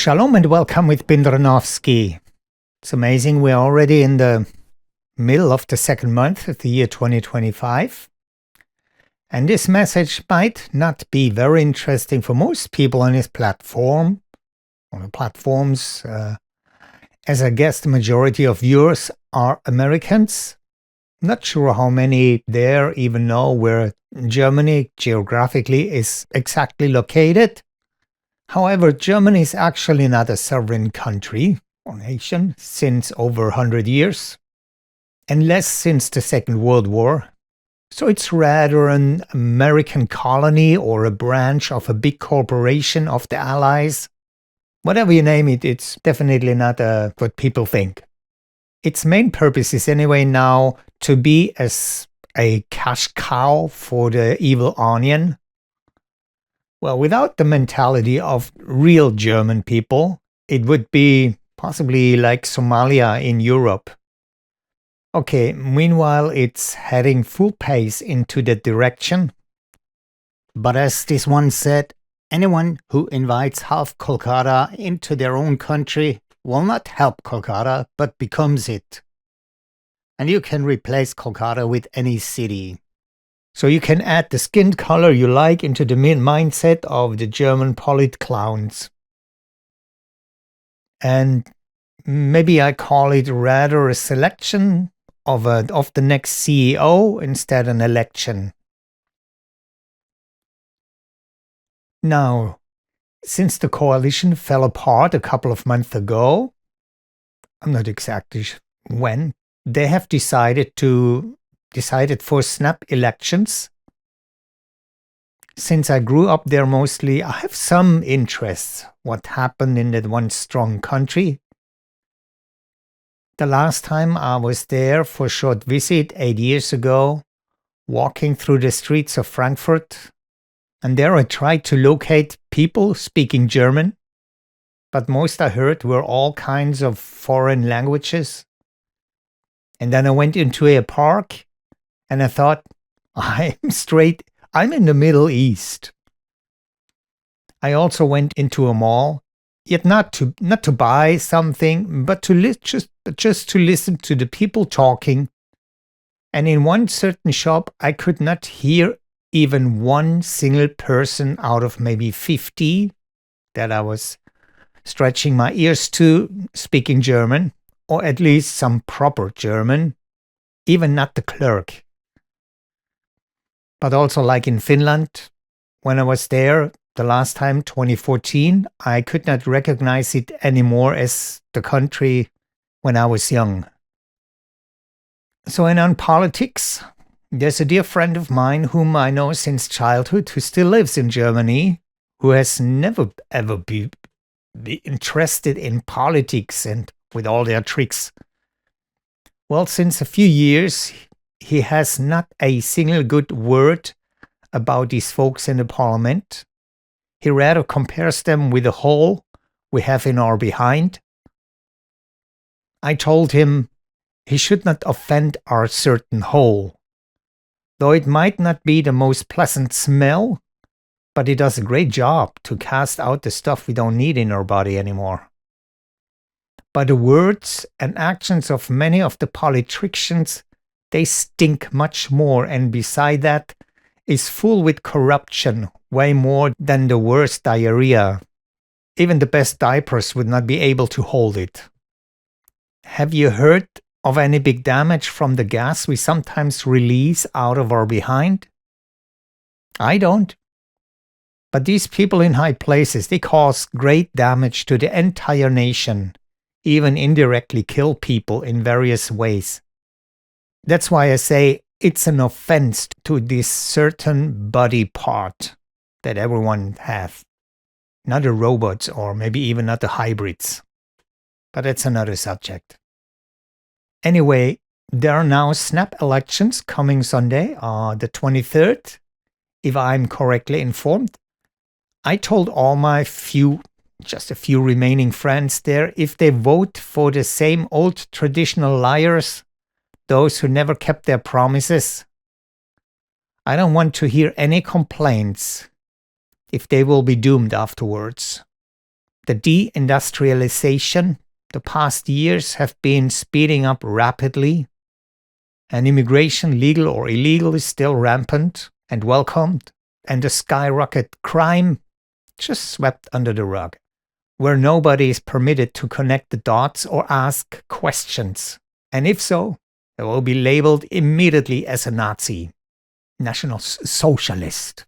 Shalom and welcome with Bindranowski. It's amazing we're already in the middle of the second month of the year 2025. And this message might not be very interesting for most people on this platform, on the platforms. As I guess the majority of viewers are Americans. Not sure how many there even know where Germany geographically is exactly located. However, Germany is actually not a sovereign country or nation since over 100 years, and less since the Second World War. So it's rather an American colony or a branch of a big corporation of the Allies. Whatever you name it, it's definitely not what people think. Its main purpose is anyway now to be as a cash cow for the evil onion. Well, without the mentality of real German people, it would be possibly like Somalia in Europe. Okay, meanwhile, it's heading full pace into that direction. But as this one said, anyone who invites half Kolkata into their own country will not help Kolkata, but becomes it. And you can replace Kolkata with any city. So you can add the skin color you like into the mindset of the German polit-clowns. And maybe I call it rather a selection of the next CEO instead an election. Now, since the coalition fell apart a couple of months ago, I'm not exactly when, they have decided for snap elections. Since I grew up there mostly, I have some interest what happened in that one strong country. The last time I was there for a short visit 8 years ago, walking through the streets of Frankfurt, and there I tried to locate people speaking German, but most I heard were all kinds of foreign languages. And then I went into a park, and I thought, I'm in the Middle East. I also went into a mall, yet not to buy something, but just to listen to the people talking. And in one certain shop, I could not hear even one single person out of maybe 50 that I was stretching my ears to speaking German, or at least some proper German, even not the clerk. But also like in Finland, when I was there the last time, 2014, I could not recognize it anymore as the country when I was young. So and on politics, there's a dear friend of mine whom I know since childhood who still lives in Germany, who has never ever be interested in politics and with all their tricks. Well, since a few years, he has not a single good word about these folks in the parliament. He rather compares them with the hole we have in our behind. I told him he should not offend our certain hole. Though it might not be the most pleasant smell, but it does a great job to cast out the stuff we don't need in our body anymore. But the words and actions of many of the politicians, they stink much more, and beside that, is full with corruption, way more than the worst diarrhea. Even the best diapers would not be able to hold it. Have you heard of any big damage from the gas we sometimes release out of our behind? I don't. But these people in high places, they cause great damage to the entire nation, even indirectly kill people in various ways. That's why I say it's an offense to this certain body part that everyone has. Not the robots or maybe even not the hybrids. But that's another subject. Anyway, there are now snap elections coming Sunday, the 23rd, if I'm correctly informed. I told all my just a few remaining friends there, if they vote for the same old traditional liars, those who never kept their promises, I don't want to hear any complaints if they will be doomed afterwards. The deindustrialization, the past years have been speeding up rapidly, and immigration, legal or illegal, is still rampant and welcomed, and the skyrocket crime just swept under the rug, where nobody is permitted to connect the dots or ask questions. And if so, they will be labeled immediately as a Nazi, National Socialist.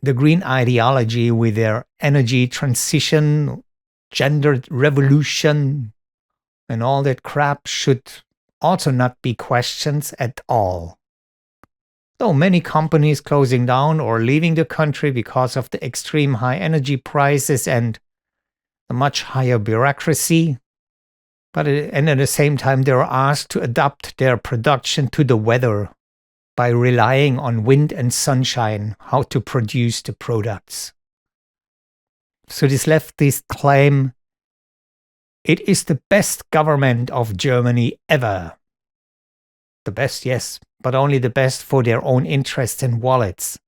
The green ideology with their energy transition, gender revolution, and all that crap should also not be questioned at all. Though many companies closing down or leaving the country because of the extreme high energy prices and the much higher bureaucracy, and at the same time they are asked to adapt their production to the weather by relying on wind and sunshine, how to produce the products. So this leftist claim, it is the best government of Germany ever. The best, yes, but only the best for their own interests and wallets,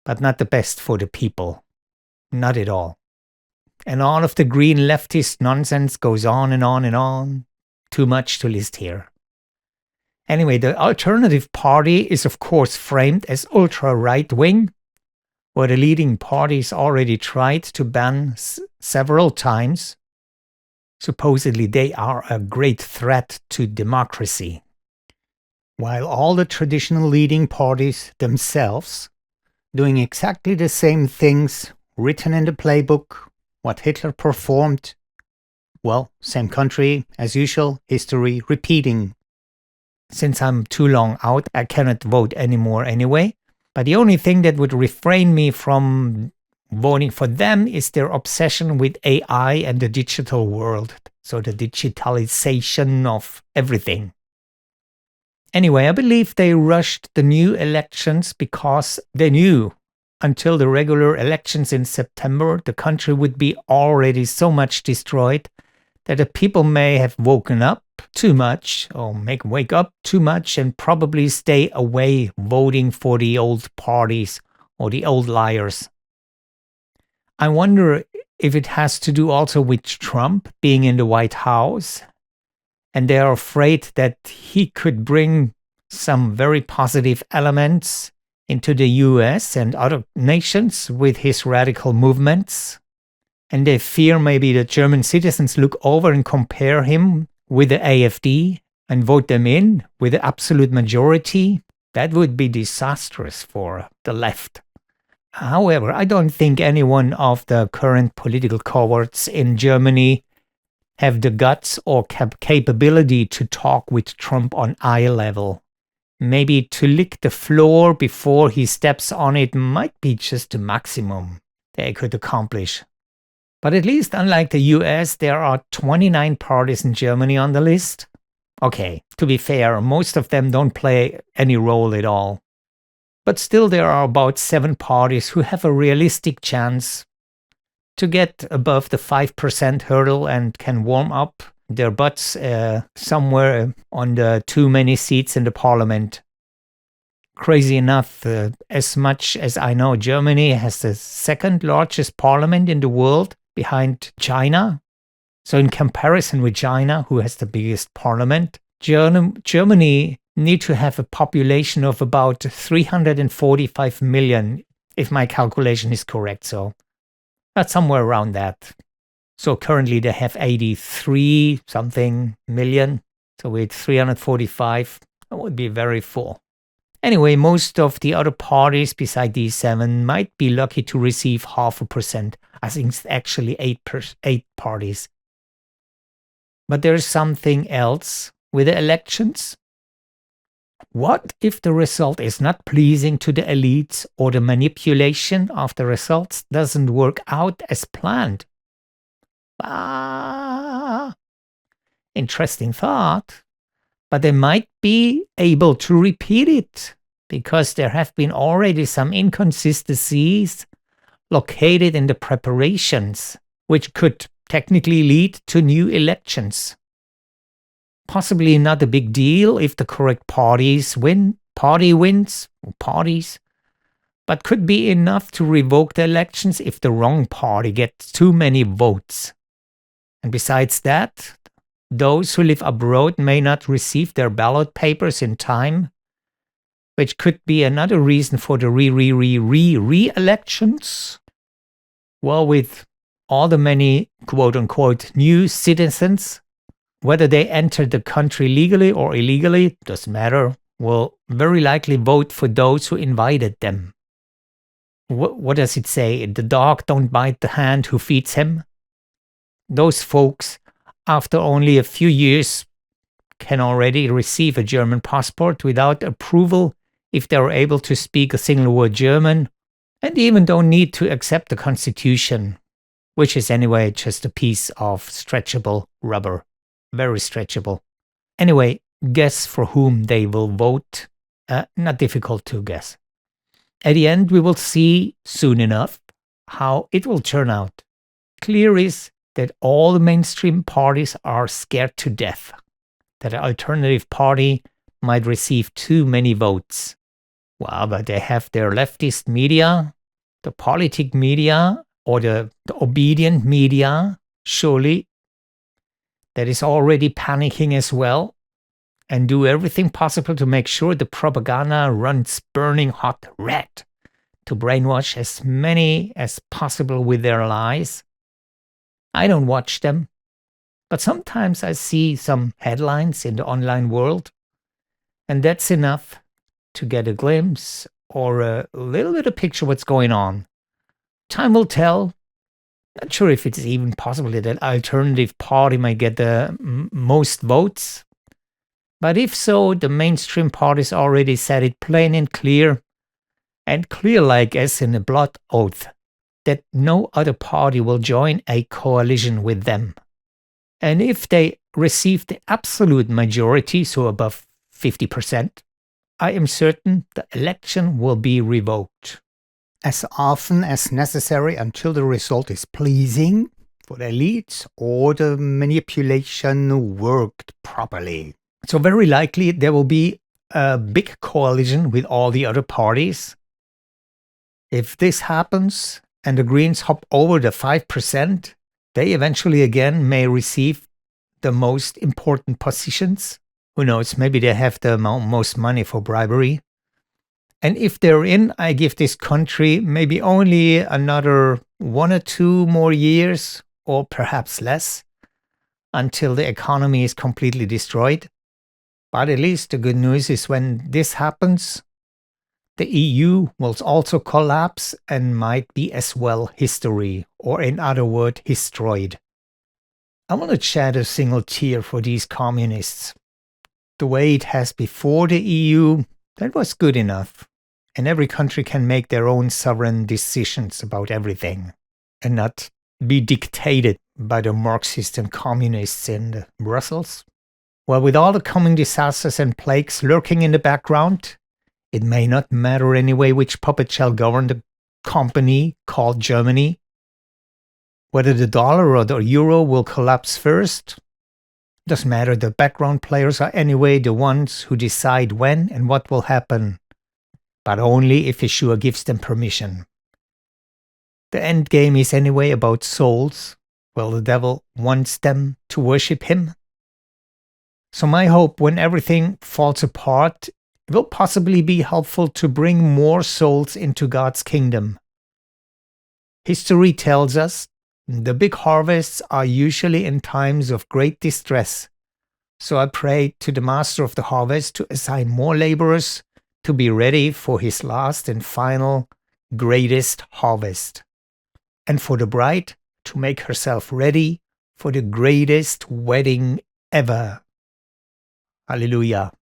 but not the best for the people. Not at all. And all of the green leftist nonsense goes on and on and on. Too much to list here. Anyway, the alternative party is of course framed as ultra-right-wing, where the leading parties already tried to ban several times. Supposedly they are a great threat to democracy. While all the traditional leading parties themselves doing exactly the same things written in the playbook, what Hitler performed, well, same country, as usual, history repeating. Since I'm too long out, I cannot vote anymore anyway. But the only thing that would refrain me from voting for them is their obsession with AI and the digital world. So the digitalization of everything. Anyway, I believe they rushed the new elections because they knew until the regular elections in September, the country would be already so much destroyed that the people may have woken up too much or wake up too much and probably stay away voting for the old parties or the old liars. I wonder if it has to do also with Trump being in the White House and they are afraid that he could bring some very positive elements into the US and other nations with his radical movements. And they fear maybe the German citizens look over and compare him with the AfD and vote them in with the absolute majority. That would be disastrous for the left. However, I don't think any one of the current political cohorts in Germany have the guts or capability to talk with Trump on eye level. Maybe to lick the floor before he steps on it might be just the maximum they could accomplish. But at least unlike the US, there are 29 parties in Germany on the list. Okay, to be fair, most of them don't play any role at all. But still there are about 7 parties who have a realistic chance to get above the 5% hurdle and can warm up their butts somewhere on the too many seats in the parliament. Crazy enough, as much as I know, Germany has the second largest parliament in the world behind China. So in comparison with China, who has the biggest parliament, Germany need to have a population of about 345 million, if my calculation is correct. So that's somewhere around that. So currently they have 83 something million. So with 345, that would be very full. Anyway, most of the other parties beside these 7 might be lucky to receive 0.5%. I think it's actually 8 parties. But there's something else with the elections. What if the result is not pleasing to the elites or the manipulation of the results doesn't work out as planned? Interesting thought. But they might be able to repeat it because there have been already some inconsistencies located in the preparations, which could technically lead to new elections. Possibly not a big deal if the correct parties wins, parties, but could be enough to revoke the elections if the wrong party gets too many votes. And besides that, those who live abroad may not receive their ballot papers in time, which could be another reason for the re-elections. Well, with all the many quote-unquote new citizens, whether they enter the country legally or illegally, doesn't matter, will very likely vote for those who invited them. What does it say? The dog don't bite the hand who feeds him? Those folks, after only a few years, can already receive a German passport without approval if they are able to speak a single word German, and even don't need to accept the constitution, which is anyway just a piece of stretchable rubber. Very stretchable. Anyway, guess for whom they will vote. Not difficult to guess. At the end, we will see soon enough how it will turn out. Clear is that all the mainstream parties are scared to death that an alternative party might receive too many votes. Well, but they have their leftist media, the politic media, or the obedient media, surely, that is already panicking as well, and do everything possible to make sure the propaganda runs burning hot red to brainwash as many as possible with their lies. I don't watch them, but sometimes I see some headlines in the online world, and that's enough to get a glimpse or a little bit of picture what's going on. Time will tell. Not sure if it's even possible that an alternative party might get the most votes. But if so, the mainstream parties already said it plain and clear like as in a blood oath, that no other party will join a coalition with them. And if they receive the absolute majority, so above 50%, I am certain the election will be revoked. As often as necessary until the result is pleasing for the elites or the manipulation worked properly. So very likely there will be a big coalition with all the other parties. If this happens and the Greens hop over the 5%, they eventually again may receive the most important positions. Who knows, maybe they have the most money for bribery. And if they're in, I give this country maybe only another 1 or 2 more years, or perhaps less, until the economy is completely destroyed. But at least the good news is when this happens, the EU will also collapse and might be as well history, or in other words, destroyed. I want to shed a single tear for these communists. The way it has before the EU, that was good enough. And every country can make their own sovereign decisions about everything and not be dictated by the Marxists and communists in Brussels. Well, with all the coming disasters and plagues lurking in the background, it may not matter anyway which puppet shall govern the company called Germany. Whether the dollar or the euro will collapse first, doesn't matter. The background players are anyway the ones who decide when and what will happen, but only if Yeshua gives them permission. The end game is anyway about souls. Well, the devil wants them to worship him. So my hope, when everything falls apart, it will possibly be helpful to bring more souls into God's kingdom. History tells us the big harvests are usually in times of great distress. So I pray to the master of the harvest to assign more laborers to be ready for his last and final greatest harvest, and for the bride to make herself ready for the greatest wedding ever. Hallelujah.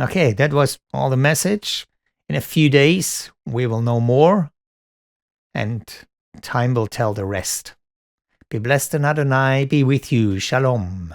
Okay, that was all the message. In a few days, we will know more, and time will tell the rest. Be blessed, and Adonai be with you. Shalom.